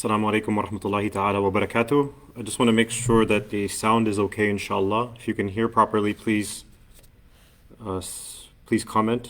Assalamu alaikum wa rahmatullahi ta'ala wa barakatuh. I just want to make sure that the sound is okay, inshallah. If you can hear properly, please comment.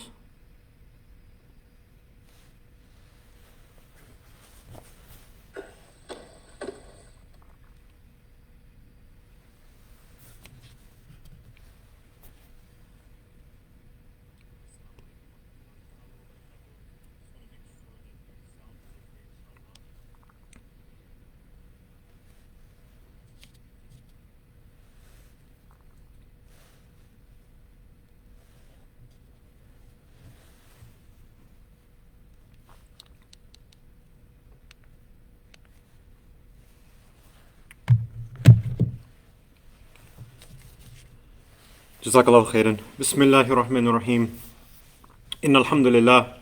Jazakallahu khairan. Bismillahir Rahmanir Rahim. Innal hamdulillah.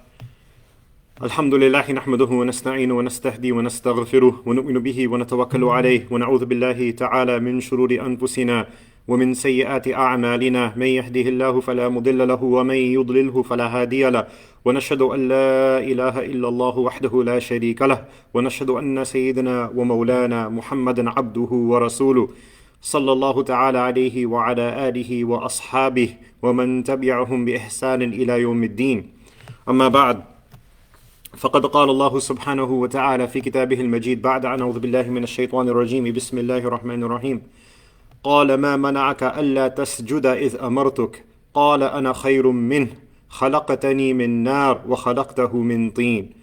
Alhamdulillah nahmaduhu wa nasta'inu wa nastahdi wa nastaghfiruh wa nu'minu bihi wa natawakkalu alayh wa na'udhu billahi ta'ala min shururi anfusina wa min sayyiati a'malina man yahdihillahu fala mudilla lahu wa man yudlilhu fala hadiya lahu wa nashhadu an la ilaha illa Allah wahdahu la sharika lahu wa nashhadu anna sayyidina wa maulana Muhammadan abduhu wa rasuluh صلى الله تعالى عليه وعلى آله وأصحابه ومن تبعهم بإحسان إلى يوم الدين أما بعد فقد قال الله سبحانه وتعالى في كتابه المجيد بعد أن أعوذ بالله من الشيطان الرجيم بسم الله الرحمن الرحيم قال ما منعك ألا تسجد إذ أمرتك قال أنا خير منه خلقتني من نار وخلقته من طين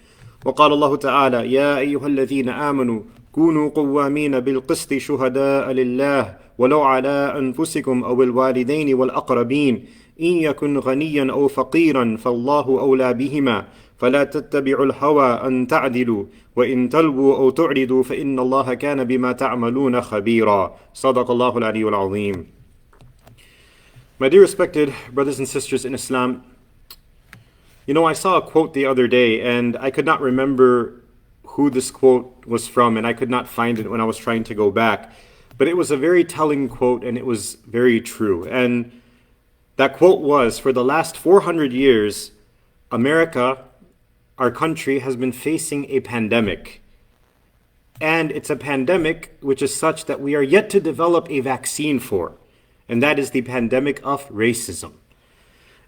وقال الله تعالى يا أيها الذين آمنوا كونوا قوامين بالقسط شهداء لله ولو على أنفسكم أو الوالدين والأقربين إن يكن غنيا أو فقيرا فالله أولى بهما فلا تتبعوا الهوى أن تعدلوا وإن تلووا أو تعرضوا فإن الله كان بما تعملون خبيرا صدق الله العلي العظيم. My dear respected brothers and sisters in Islam, I saw a quote the other day and I could not remember who this quote was from, and I could not find it when I was trying to go back. But it was a very telling quote, and it was very true. And that quote was, for the last 400 years, America, our country, has been facing a pandemic. And it's a pandemic which is such that we are yet to develop a vaccine for, and that is the pandemic of racism.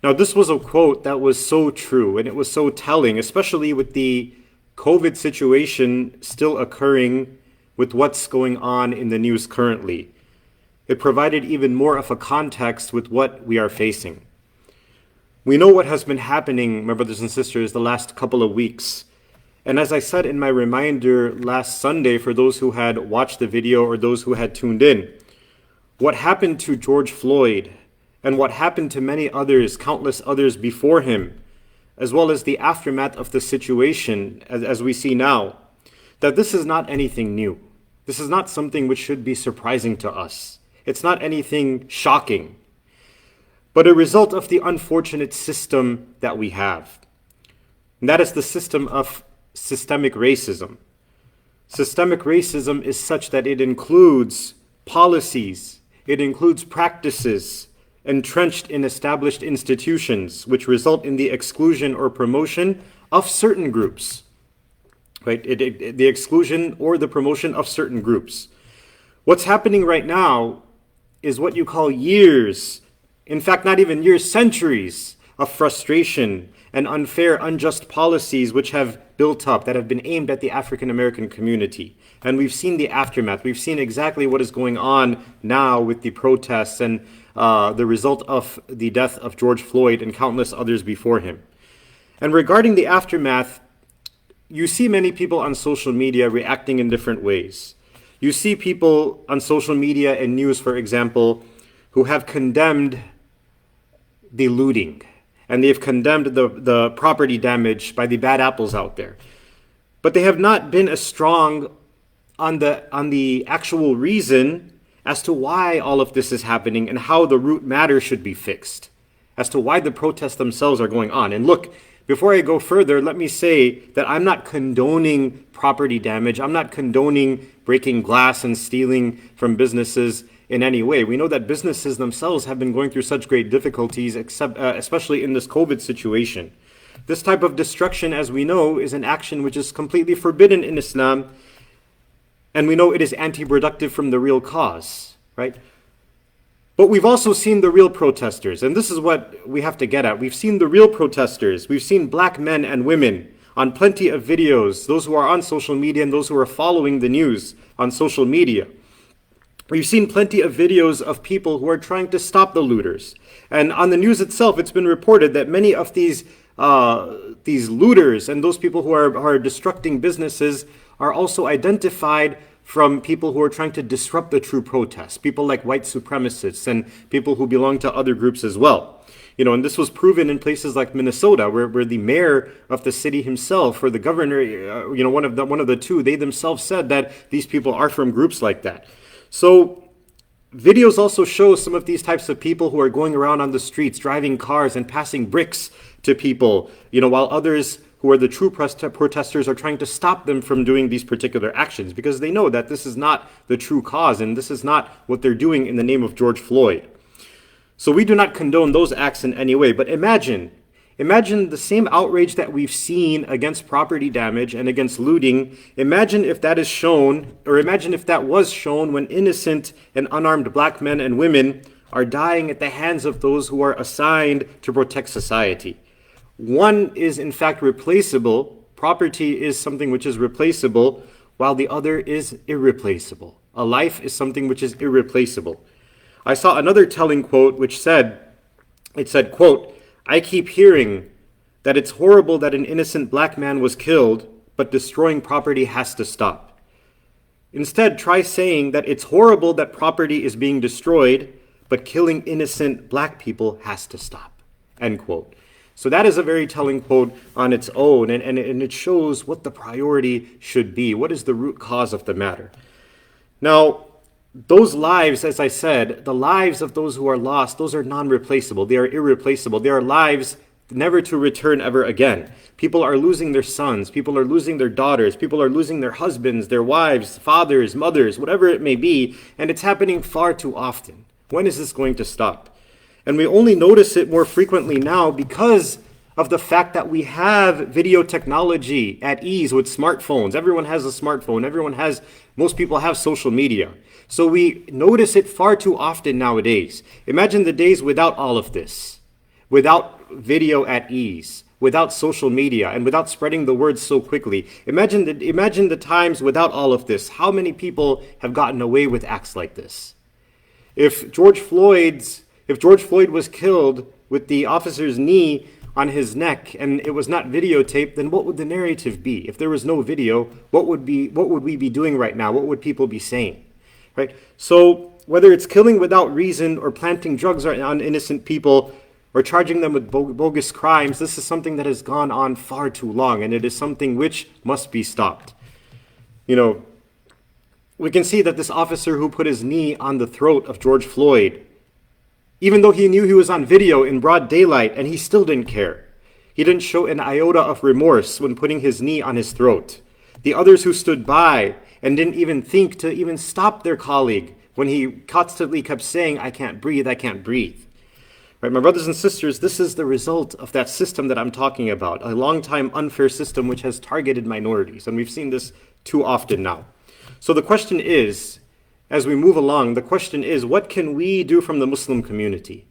Now, this was a quote that was so true, and it was so telling, especially with the COVID situation still occurring with what's going on in the news currently. It provided even more of a context with what we are facing. We know what has been happening, my brothers and sisters, the last couple of weeks. And as I said in my reminder last Sunday, for those who had watched the video or those who had tuned in, what happened to George Floyd and what happened to many others, countless others before him, as well as the aftermath of the situation as we see now, that this is not anything new. This is not something which should be surprising to us. It's not anything shocking, but a result of the unfortunate system that we have. And that is the system of systemic racism. Systemic racism is such that it includes policies, it includes practices, entrenched in established institutions which result in the exclusion or promotion of certain groups, right? The exclusion or the promotion of certain groups. What's happening right now is what you call years, in fact, not even years, centuries of frustration and unfair, unjust policies which have built up, that have been aimed at the African American community. And we've seen the aftermath. We've seen exactly what is going on now with the protests and the result of the death of George Floyd and countless others before him. And regarding the aftermath, you see many people on social media reacting in different ways. You see people on social media and news, for example, who have condemned the looting, and they've condemned the property damage by the bad apples out there. But they have not been as strong on the actual reason as to why all of this is happening and how the root matter should be fixed, as to why the protests themselves are going on. And look, before I go further, let me say that I'm not condoning property damage. I'm not condoning breaking glass and stealing from businesses in any way. We know that businesses themselves have been going through such great difficulties, especially in this COVID situation. This type of destruction, as we know, is an action which is completely forbidden in Islam. And we know it is anti-productive from the real cause, right? But we've also seen the real protesters, and this is what we have to get at. We've seen the real protesters. We've seen black men and women on plenty of videos, those who are on social media and those who are following the news on social media. We've seen plenty of videos of people who are trying to stop the looters. And on the news itself, it's been reported that many of these looters and those people who are destructing businesses are also identified from people who are trying to disrupt the true protests, people like white supremacists and people who belong to other groups as well. And this was proven in places like Minnesota, where the mayor of the city himself, or the governor, one of the two, they themselves said that these people are from groups like that. So videos also show some of these types of people who are going around on the streets, driving cars and passing bricks to people, while others who are the true protesters are trying to stop them from doing these particular actions because they know that this is not the true cause and this is not what they're doing in the name of George Floyd. So we do not condone those acts in any way, but imagine the same outrage that we've seen against property damage and against looting. Imagine if that is shown, or imagine if that was shown when innocent and unarmed black men and women are dying at the hands of those who are assigned to protect society. One is in fact replaceable. Property is something which is replaceable, while the other is irreplaceable. A life is something which is irreplaceable. I saw another telling quote which said, quote, "I keep hearing that it's horrible that an innocent black man was killed, but destroying property has to stop. Instead, try saying that it's horrible that property is being destroyed, but killing innocent black people has to stop." End quote. So that is a very telling quote on its own, and it shows what the priority should be. What is the root cause of the matter? Now, those lives, as I said, the lives of those who are lost, those are non-replaceable. They are irreplaceable. They are lives never to return ever again. People are losing their sons. People are losing their daughters. People are losing their husbands, their wives, fathers, mothers, whatever it may be, and it's happening far too often. When is this going to stop? And we only notice it more frequently now because of the fact that we have video technology at ease with smartphones. Everyone has a smartphone. Most people have social media. So we notice it far too often nowadays. Imagine the days without all of this, without video at ease, without social media, and without spreading the word so quickly. Imagine the times without all of this. How many people have gotten away with acts like this? If George Floyd was killed with the officer's knee on his neck and it was not videotaped, then what would the narrative be? If there was no video, what would we be doing right now? What would people be saying? Right? So whether it's killing without reason or planting drugs on innocent people or charging them with bogus crimes, this is something that has gone on far too long, and it is something which must be stopped. We can see that this officer who put his knee on the throat of George Floyd, even though he knew he was on video in broad daylight, and he still didn't care. He didn't show an iota of remorse when putting his knee on his throat. The others who stood by and didn't even think to even stop their colleague when he constantly kept saying, "I can't breathe, I can't breathe." Right, my brothers and sisters, this is the result of that system that I'm talking about, a long-time unfair system which has targeted minorities, and we've seen this too often now. So the question is, as we move along, the question is, what can we do from the Muslim community?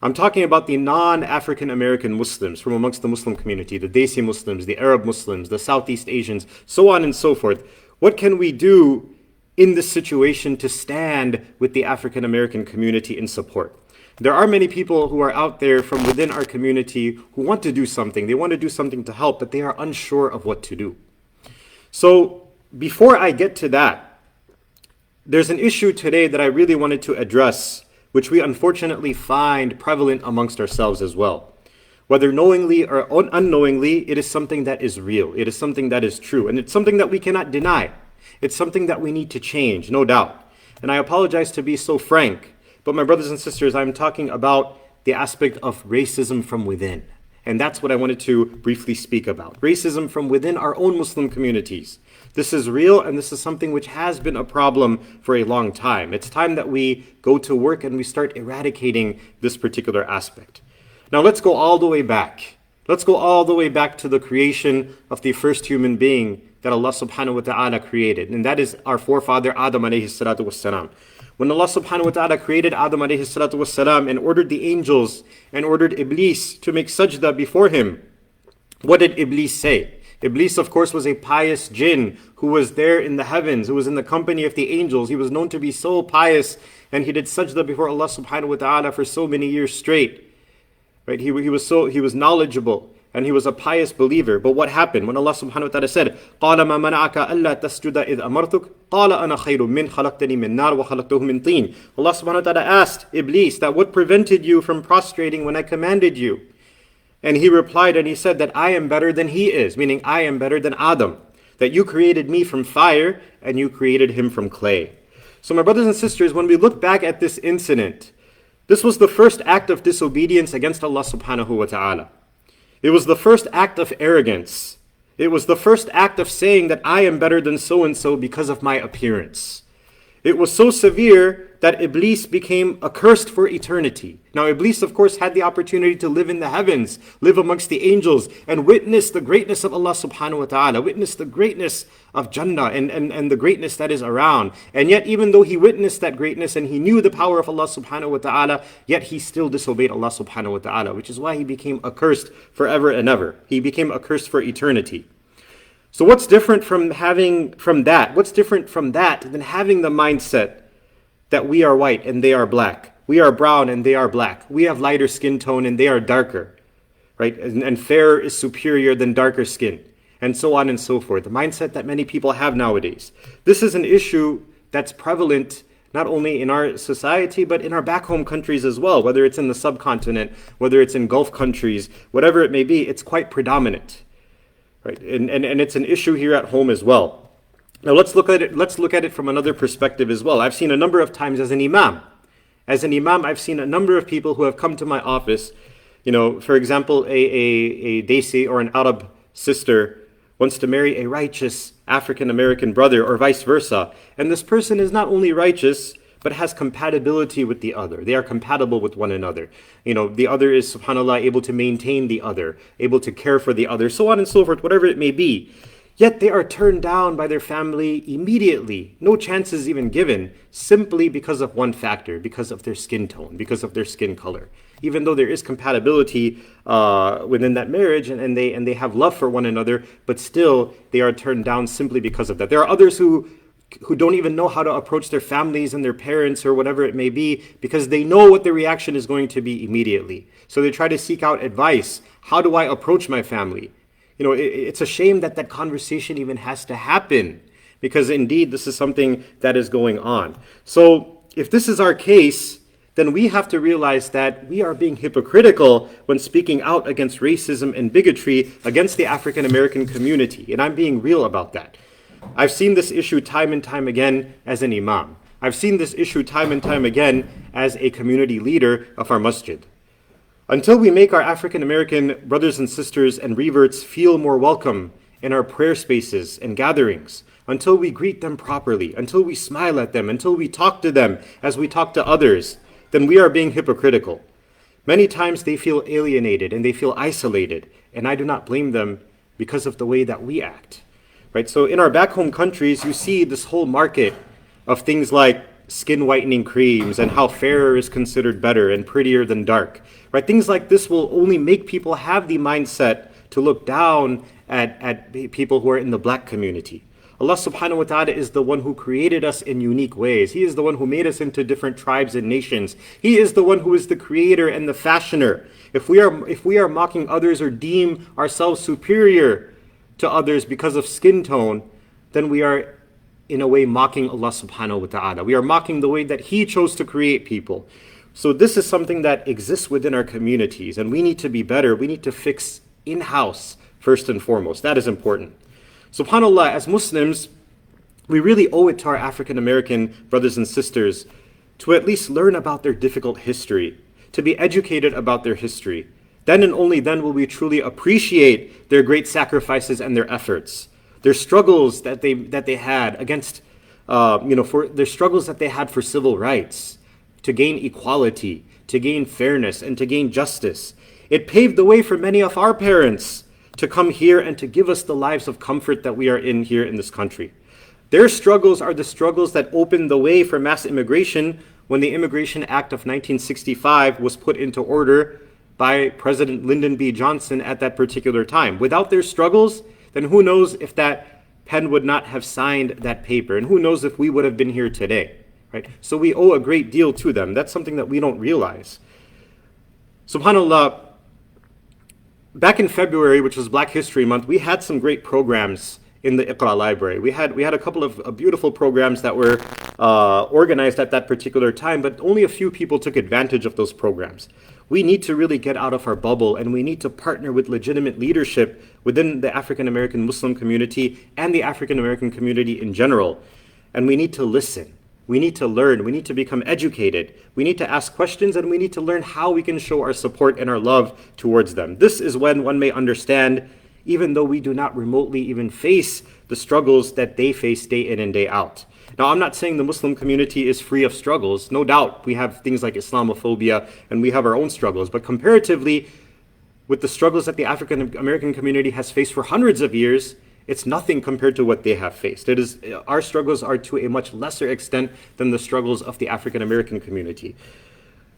I'm talking about the non-African American Muslims from amongst the Muslim community, the Desi Muslims, the Arab Muslims, the Southeast Asians, so on and so forth. What can we do in this situation to stand with the African American community in support? There are many people who are out there from within our community who want to do something. They want to do something to help, but they are unsure of what to do. So before I get to that, there's an issue today that I really wanted to address, which we unfortunately find prevalent amongst ourselves as well. Whether knowingly or unknowingly, it is something that is real. It is something that is true. And it's something that we cannot deny. It's something that we need to change, no doubt. And I apologize to be so frank, but my brothers and sisters, I'm talking about the aspect of racism from within. And that's what I wanted to briefly speak about. Racism from within our own Muslim communities. This is real, and this is something which has been a problem for a long time. It's time that we go to work and we start eradicating this particular aspect. Now let's go all the way back. Let's go all the way back to the creation of the first human being, that Allah subhanahu wa ta'ala created, and that is our forefather Adam alayhi salatu wassalam. When Allah subhanahu wa ta'ala created Adam alayhi salatu wassalam and ordered the angels and ordered Iblis to make sajda before him, what did Iblis say? Iblis, of course, was a pious jinn who was there in the heavens, who was in the company of the angels. He was known to be so pious, and he did sajda before Allah subhanahu wa ta'ala for so many years straight. Right? He was knowledgeable, and he was a pious believer. But what happened when Allah subhanahu wa ta'ala said, قَالَ مَا مَنَعَكَ أَلَّا تَسْجُدَ إِذْ أَمَرْتُكَ قَالَ أَنَا خَيْرٌ مِّنْ خَلَقْتَنِي مِنْ نَارٍ وَخَلَقْتَهُ مِنْ طِينٍ. Allah subhanahu wa ta'ala asked Iblis that what prevented you from prostrating when I commanded you? And he replied and he said that I am better than he is, meaning I am better than Adam, that you created me from fire and you created him from clay. So my brothers and sisters, when we look back at this incident, this was the first act of disobedience against Allah subhanahu wa ta'ala. It was the first act of arrogance. It was the first act of saying that I am better than so-and-so because of my appearance. It was so severe that Iblis became accursed for eternity. Now Iblis, of course, had the opportunity to live in the heavens, live amongst the angels, and witness the greatness of Allah subhanahu wa ta'ala, witness the greatness of Jannah and the greatness that is around. And yet, even though he witnessed that greatness and he knew the power of Allah subhanahu wa ta'ala, yet he still disobeyed Allah subhanahu wa ta'ala, which is why he became accursed forever and ever. He became accursed for eternity. So what's different from that? What's different from that than having the mindset that we are white and they are black? We are brown and they are black. We have lighter skin tone and they are darker, right? And fairer is superior than darker skin, and so on and so forth. The mindset that many people have nowadays. This is an issue that's prevalent not only in our society, but in our back home countries as well, whether it's in the subcontinent, whether it's in Gulf countries, whatever it may be, it's quite predominant. Right? And it's an issue here at home as well. Now let's look at it from another perspective as well. I've seen a number of times as an imam. As an imam, I've seen a number of people who have come to my office. For example, a Desi or an Arab sister wants to marry a righteous African American brother or vice versa. And this person is not only righteous, but has compatibility with the other. They are compatible with one another. The other is, subhanAllah, able to maintain the other, able to care for the other, so on and so forth, whatever it may be. Yet they are turned down by their family immediately, no chances even given, simply because of one factor, because of their skin tone, because of their skin color. Even though there is compatibility within that marriage and they have love for one another, but still they are turned down simply because of that. There are others who don't even know how to approach their families and their parents or whatever it may be, because they know what the reaction is going to be immediately. So they try to seek out advice. How do I approach my family? It's a shame that conversation even has to happen, because indeed this is something that is going on. So if this is our case, then we have to realize that we are being hypocritical when speaking out against racism and bigotry against the African American community. And I'm being real about that. I've seen this issue time and time again as an imam. I've seen this issue time and time again as a community leader of our masjid. Until we make our African American brothers and sisters and reverts feel more welcome in our prayer spaces and gatherings, until we greet them properly, until we smile at them, until we talk to them as we talk to others, then we are being hypocritical. Many times they feel alienated and they feel isolated, and I do not blame them because of the way that we act. Right? So in our back home countries, you see this whole market of things like skin whitening creams and how fairer is considered better and prettier than dark. Right? Things like this will only make people have the mindset to look down at people who are in the black community. Allah subhanahu wa ta'ala is the one who created us in unique ways. He is the one who made us into different tribes and nations. He is the one who is the creator and the fashioner. If we are mocking others or deem ourselves superior to others because of skin tone, then we are in a way mocking Allah subhanahu wa ta'ala. We are mocking the way that He chose to create people. So this is something that exists within our communities, and we need to be better. We need to fix in-house first and foremost. That is important. SubhanAllah, as Muslims, we really owe it to our African American brothers and sisters to at least learn about their difficult history, to be educated about their history. Then and only then will we truly appreciate their great sacrifices and their efforts, their struggles that they had against, for their struggles that they had for civil rights, to gain equality, to gain fairness, and to gain justice. It paved the way for many of our parents to come here and to give us the lives of comfort that we are in here in this country. Their struggles are the struggles that opened the way for mass immigration when the Immigration Act of 1965 was put into order by President Lyndon B. Johnson at that particular time. Without their struggles, then who knows if that pen would not have signed that paper, and who knows if we would have been here today, right? So we owe a great deal to them. That's something that we don't realize. SubhanAllah, back in February, which was Black History Month, we had some great programs in the Iqra library. We had a couple of beautiful programs that were organized at that particular time, but only a few people took advantage of those programs. We need to really get out of our bubble, and we need to partner with legitimate leadership within the African American Muslim community and the African American community in general. And we need to listen. We need to learn. We need to become educated. We need to ask questions, and we need to learn how we can show our support and our love towards them. This is when one may understand, even though we do not remotely even face the struggles that they face day in and day out. Now, I'm not saying the Muslim community is free of struggles. No doubt, we have things like Islamophobia, and we have our own struggles. But comparatively, with the struggles that the African American community has faced for hundreds of years, it's nothing compared to what they have faced. Our struggles are to a much lesser extent than the struggles of the African American community.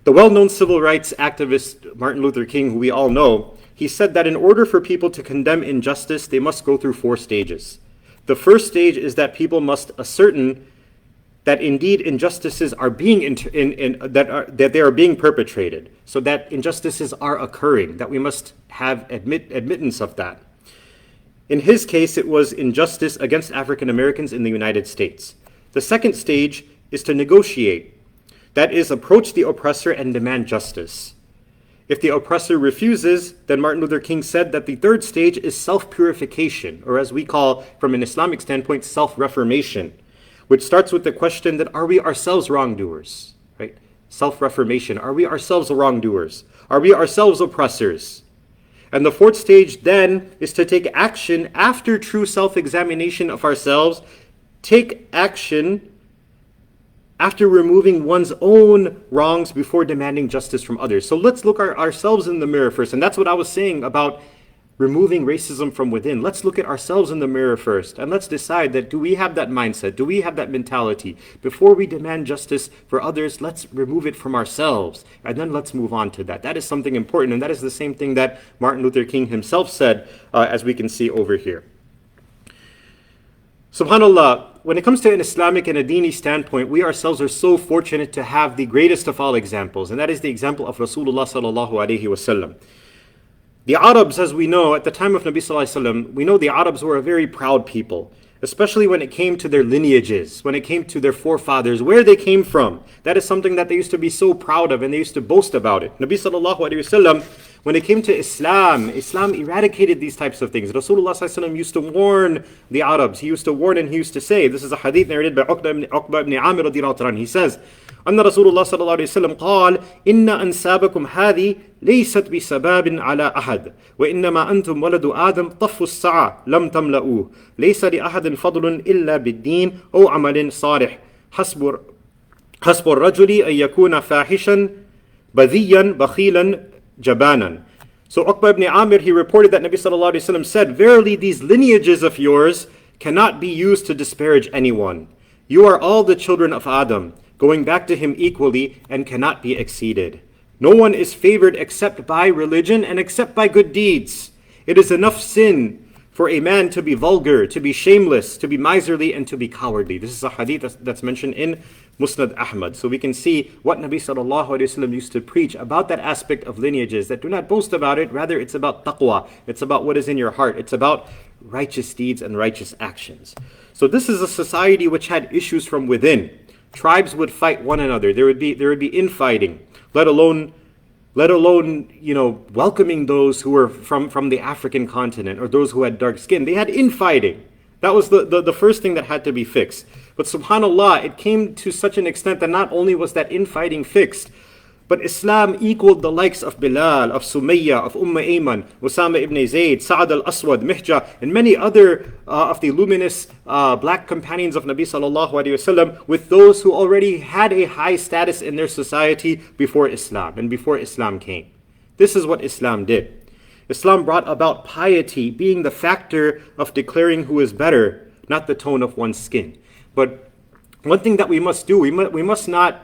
The well-known civil rights activist Martin Luther King, who we all know, he said that in order for people to condemn injustice, they must go through 4 stages. The first stage is that people must ascertain that indeed injustices are being that they are being perpetrated, so that injustices are occurring, that we must have admittance of that. In his case, it was injustice against African Americans in the United States. The second stage is to negotiate. That is, approach the oppressor and demand justice. If the oppressor refuses, then Martin Luther King said that the third stage is self-purification, or as we call, from an Islamic standpoint, self-reformation, which starts with the question that are we ourselves wrongdoers, right? Self-reformation. Are we ourselves wrongdoers? Are we ourselves oppressors? And the fourth stage then is to take action after true self-examination of ourselves, take action after removing one's own wrongs before demanding justice from others. So let's look at ourselves in the mirror first. And that's what I was saying about removing racism from within. Let's look at ourselves in the mirror first, and let's decide that do we have that mindset? Do we have that mentality? Before we demand justice for others, let's remove it from ourselves, and then let's move on to that. That is something important, and that is the same thing that Martin Luther King himself said, as we can see over here. SubhanAllah, when it comes to an Islamic and a Dini standpoint, we ourselves are so fortunate to have the greatest of all examples, and that is the example of Rasulullah sallallahu alaihi wasallam. The Arabs, as we know, at the time of Nabi sallallahu alaihi wasallam, we know the Arabs were a very proud people, especially when it came to their lineages, when it came to their forefathers, where they came from. That is something that they used to be so proud of, and they used to boast about it. Nabi sallallahu alaihi wasallam, when it came to Islam eradicated these types of things. Rasulullah sallallahu alaihi wasallam used to warn the Arabs. He used to warn and he used to say, this is a hadith narrated by Uqba ibn Amir radiyallahu anhu. He says, أن رسول الله صلى الله عليه وسلم قال إن أنسابكم هذه ليست بسباب على أحد وإنما أنتم ولد آدم طف الساعة لم تملؤوه ليس لأحد فضل إلا بالدين أو عمل صالح حسب الرجل أن يكون فاحشا بذيا بخيلا جبانا. So Uqba ibn Amir, he reported that Nabi sallallahu alaihi wasallam said, verily these lineages of yours cannot be used to disparage anyone. You are all the children of Adam, going back to him equally, and cannot be exceeded. No one is favored except by religion and except by good deeds. It is enough sin for a man to be vulgar, to be shameless, to be miserly, and to be cowardly. This is a hadith that's mentioned in Musnad Ahmad. So we can see what Nabi sallallahu alaihi wasallam used to preach about that aspect of lineages, that do not boast about it, rather it's about taqwa, it's about what is in your heart, it's about righteous deeds and righteous actions. So this is a society which had issues from within. Tribes would fight one another. There would be infighting, let alone welcoming those who were from the African continent or those who had dark skin. They had infighting. That was the first thing that had to be fixed. But subhanAllah, it came to such an extent that not only was that infighting fixed, but Islam equaled the likes of Bilal, of Sumayya, of Ayman, Usama ibn Zayd, Sa'ad al-Aswad, Mihja, and many other of the luminous black companions of Nabi sallallahu alaihi wasallam, with those who already had a high status in their society before Islam and before Islam came. This is what Islam did. Islam brought about piety being the factor of declaring who is better, not the tone of one's skin. But one thing that we must do, we must not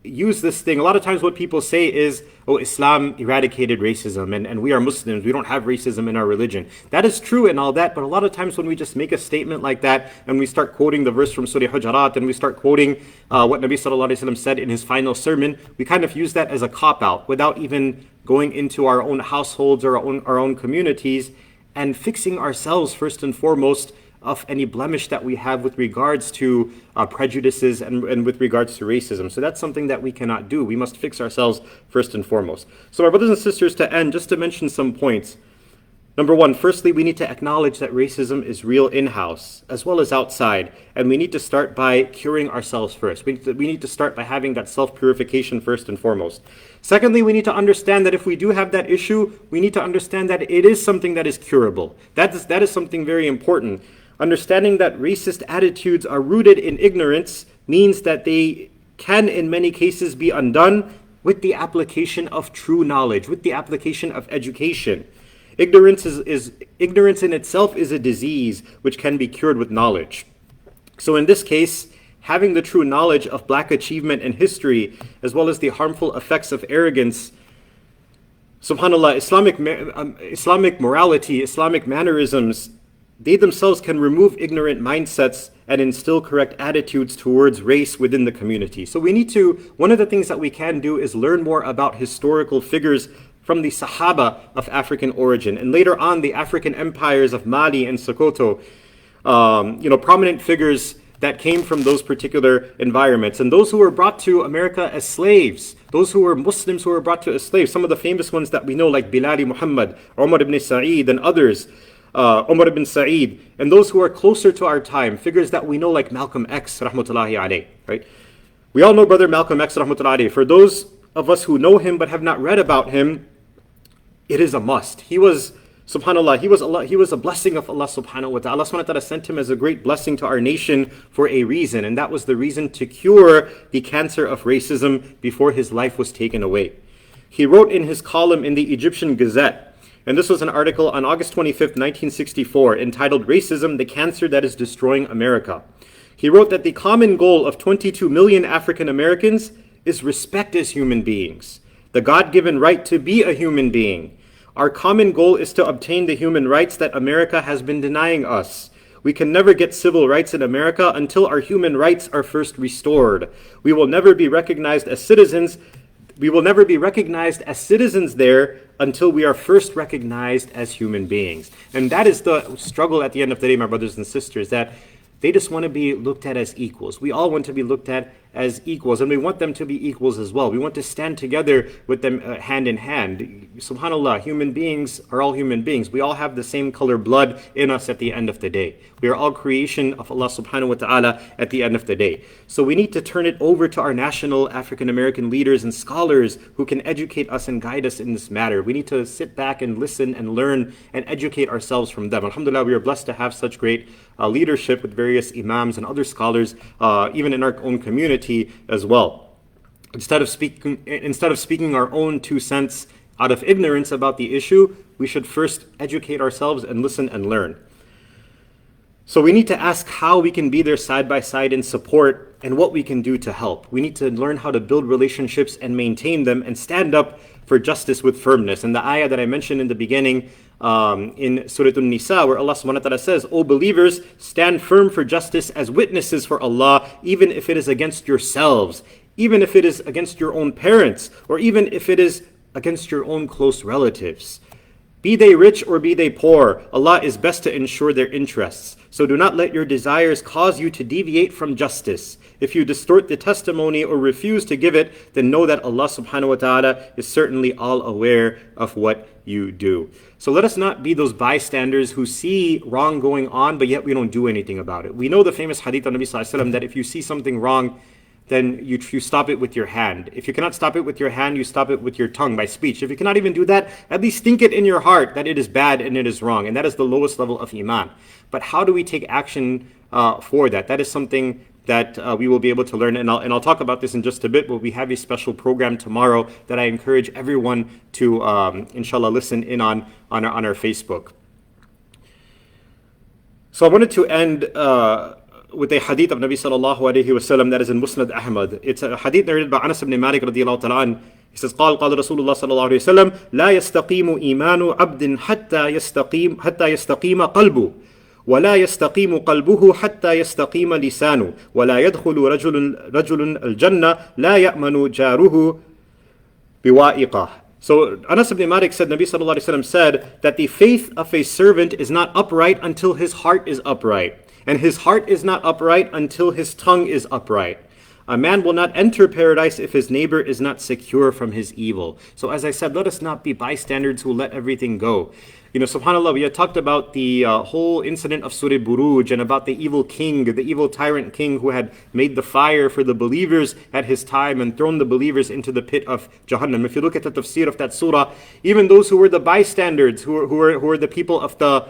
use this thing. A lot of times what people say is, oh, Islam eradicated racism and we are Muslims, we don't have racism in our religion. That is true and all that, but a lot of times when we just make a statement like that and we start quoting the verse from Surah Hujarat and we start quoting what Nabi Sallallahu Alaihi Wasallam said in his final sermon, we kind of use that as a cop-out without even going into our own households or our own communities and fixing ourselves first and foremost of any blemish that we have with regards to prejudices and with regards to racism. So that's something that we cannot do. We must fix ourselves first and foremost. So my brothers and sisters, to end, just to mention some points. Number one, firstly, we need to acknowledge that racism is real in-house as well as outside. And we need to start by curing ourselves first. We need to start by having that self-purification first and foremost. Secondly, we need to understand that if we do have that issue, we need to understand that it is something that is curable. That is something very important. Understanding that racist attitudes are rooted in ignorance means that they can in many cases be undone with the application of true knowledge, with the application of education. Ignorance in itself is a disease which can be cured with knowledge. So in this case, having the true knowledge of black achievement and history, as well as the harmful effects of arrogance, subhanAllah, Islamic morality, Islamic mannerisms, they themselves can remove ignorant mindsets and instill correct attitudes towards race within the community. So one of the things that we can do is learn more about historical figures from the Sahaba of African origin, and later on the African empires of Mali and Sokoto, prominent figures that came from those particular environments, and those who were brought to America as slaves, those who were Muslims who were brought to as slaves, some of the famous ones that we know like Bilal Muhammad, Umar ibn Sa'id and others, Umar ibn Sa'id, and those who are closer to our time, figures that we know like Malcolm X, rahmatullahi alayh, right? We all know Brother Malcolm X, rahmatullahi alayh. For those of us who know him but have not read about him, it is a must. He was, subhanAllah, he was a blessing of Allah subhanahu wa ta'ala. Allah subhanahu wa ta'ala sent him as a great blessing to our nation for a reason, and that was the reason to cure the cancer of racism before his life was taken away. He wrote in his column in the Egyptian Gazette, and this was an article on August 25th, 1964, entitled Racism, the Cancer That is Destroying America. He wrote that the common goal of 22 million African Americans is respect as human beings, the God-given right to be a human being. Our common goal is to obtain the human rights that America has been denying us. We can never get civil rights in America until our human rights are first restored. We will never be recognized as citizens. We will never be recognized as citizens there until we are first recognized as human beings. And that is the struggle at the end of the day, my brothers and sisters, that they just want to be looked at as equals. We all want to be looked at as equals, and we want them to be equals as well. We want to stand together with them hand in hand. SubhanAllah, human beings are all human beings. We all have the same color blood in us at the end of the day. We are all creation of Allah subhanahu wa ta'ala at the end of the day. So we need to turn it over to our national African American leaders and scholars who can educate us and guide us in this matter. We need to sit back and listen and learn and educate ourselves from them. Alhamdulillah, we are blessed to have such great leadership with various imams and other scholars, even in our own community as well. Instead of speaking our own 2 cents out of ignorance about the issue, we should first educate ourselves and listen and learn. So we need to ask how we can be there side by side in support and what we can do to help. We need to learn how to build relationships and maintain them and stand up for justice with firmness. And the ayah that I mentioned in the beginning in Surah An-Nisa, where Allah subhanahu wa ta'ala says, O believers, stand firm for justice as witnesses for Allah, even if it is against yourselves, even if it is against your own parents, or even if it is against your own close relatives. Be they rich or be they poor, Allah is best to ensure their interests. So do not let your desires cause you to deviate from justice. If you distort the testimony or refuse to give it, then know that Allah subhanahu wa ta'ala is certainly all aware of what you do. So let us not be those bystanders who see wrong going on, but yet we don't do anything about it. We know the famous hadith of Nabi sallallahu alaihi wasallam that if you see something wrong, then you stop it with your hand. If you cannot stop it with your hand, you stop it with your tongue, by speech. If you cannot even do that, at least think it in your heart that it is bad and it is wrong. And that is the lowest level of iman. But how do we take action for that? That is something that we will be able to learn. And I'll talk about this in just a bit, but we have a special program tomorrow that I encourage everyone to, inshallah, listen in on our Facebook. So I wanted to end with a hadith of Nabi sallallahu alayhi wasallam that is in Musnad Ahmad. It's a hadith narrated by Anas ibn Malik radiyallahu ta'ala an. He says, قال رسول الله صلى الله عليه وسلم لا يستقيم إيمان عبد حتى يستقيم قلبه ولا يستقيم قلبه حتى يستقيم لسانه ولا يدخل رجل الجنة لا يأمن جاره بوائقه. So Anas ibn Malik said, Nabi sallallahu alayhi wasallam said that the faith of a servant is not upright until his heart is upright, and his heart is not upright until his tongue is upright. A man will not enter paradise if his neighbor is not secure from his evil. So as I said, let us not be bystanders who let everything go. You know, subhanAllah, we had talked about the whole incident of Surah Buruj and about the evil king, the evil tyrant king who had made the fire for the believers at his time and thrown the believers into the pit of Jahannam. If you look at the tafsir of that surah, even those who were the bystanders, who were the people of the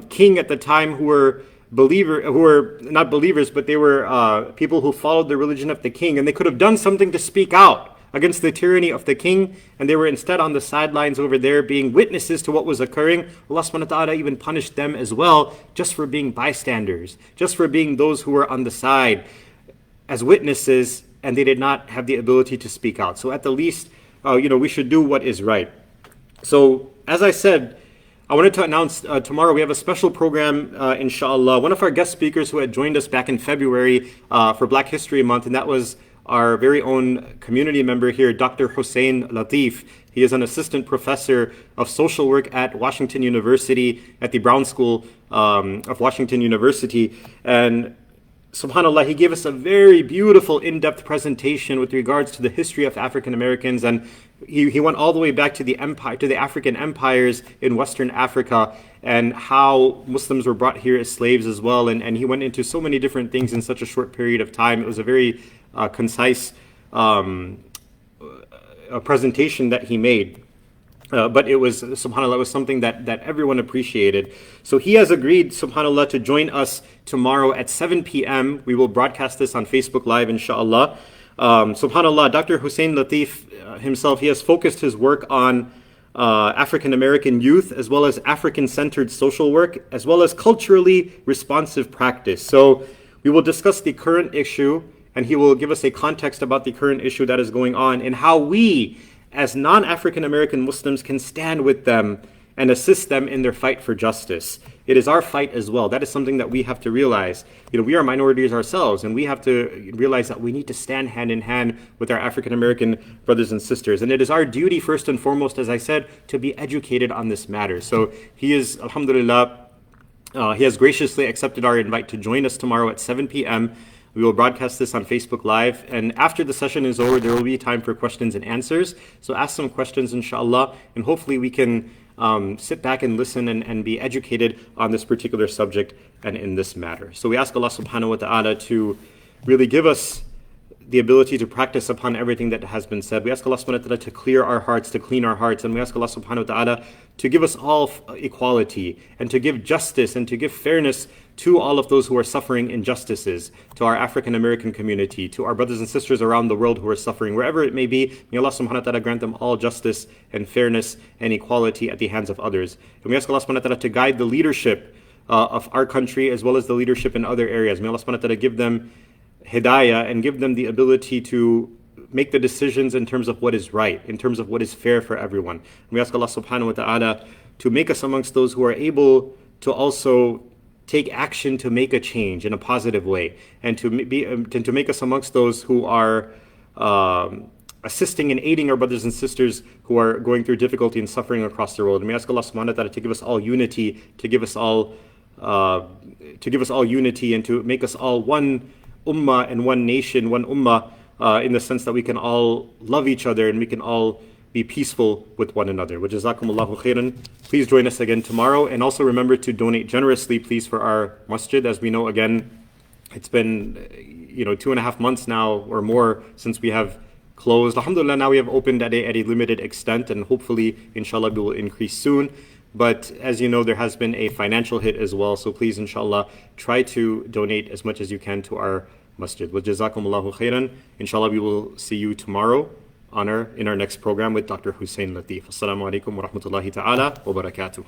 king at the time, who were not believers, but they were people who followed the religion of the king, and they could have done something to speak out against the tyranny of the king, and they were instead on the sidelines over there being witnesses to what was occurring. Allah subhanahu wa ta'ala even punished them as well, just for being bystanders, just for being those who were on the side as witnesses, and they did not have the ability to speak out. So at the least, we should do what is right. So as I said, I wanted to announce tomorrow we have a special program, inshallah. One of our guest speakers who had joined us back in February for Black History Month, and that was our very own community member here, Dr. Hussein Latif. He is an assistant professor of social work at Washington University, at the Brown School of Washington University. And subhanAllah, he gave us a very beautiful in-depth presentation with regards to the history of African Americans, and he went all the way back to the African empires in Western Africa and how Muslims were brought here as slaves as well. And he went into so many different things in such a short period of time. It was a very concise presentation that he made. But it was, subhanAllah, it was something that everyone appreciated. So he has agreed, subhanAllah, to join us tomorrow at 7 p.m. We will broadcast this on Facebook Live, inshallah. Subhanallah, Dr. Hussein Latif himself, he has focused his work on African American youth, as well as African-centered social work, as well as culturally responsive practice. So we will discuss the current issue, and he will give us a context about the current issue that is going on and how we, as non-African American Muslims, can stand with them and assist them in their fight for justice. It is our fight as well. That is something that we have to realize. We are minorities ourselves, and we have to realize that we need to stand hand in hand with our African American brothers and sisters. And it is our duty, first and foremost, as I said, to be educated on this matter. So he is, alhamdulillah, he has graciously accepted our invite to join us tomorrow at 7 p.m. We will broadcast this on Facebook Live, and after the session is over, there will be time for questions and answers. So ask some questions, inshallah, and hopefully we can sit back and listen and be educated on this particular subject and in this matter. So we ask Allah subhanahu wa ta'ala to really give us the ability to practice upon everything that has been said. We ask Allah subhanahu wa ta'ala to clear our hearts, to clean our hearts, and we ask Allah subhanahu wa ta'ala to give us all equality and to give justice and to give fairness to all of those who are suffering injustices, to our African American community, to our brothers and sisters around the world who are suffering, wherever it may be. May Allah subhanahu wa ta'ala grant them all justice and fairness and equality at the hands of others. And we ask Allah subhanahu wa ta'ala to guide the leadership of our country as well as the leadership in other areas. May Allah subhanahu wa ta'ala give them hidayah and give them the ability to make the decisions in terms of what is right, in terms of what is fair for everyone. And we ask Allah subhanahu wa ta'ala to make us amongst those who are able to also take action to make a change in a positive way, and to make us amongst those who are assisting and aiding our brothers and sisters who are going through difficulty and suffering across the world. And we ask Allah subhanahu wa ta'ala to give us all unity, to give us all unity, and to make us all one ummah and one nation, one ummah, in the sense that we can all love each other and we can all be peaceful with one another. Wa jazakumullahu khairan. Please join us again tomorrow, and also remember to donate generously, please, for our masjid. As we know, again, it's been 2.5 months now or more since we have closed. Alhamdulillah, now we have opened at a limited extent, and hopefully, inshallah, we will increase soon. But as you know, there has been a financial hit as well. So please, inshallah, try to donate as much as you can to our masjid. Wa jazakumullahu khairan. Inshallah, we will see you tomorrow in our next program with Dr. Hussein Latif. Assalamu alaikum wa rahmatullahi ta'ala wa barakatuh.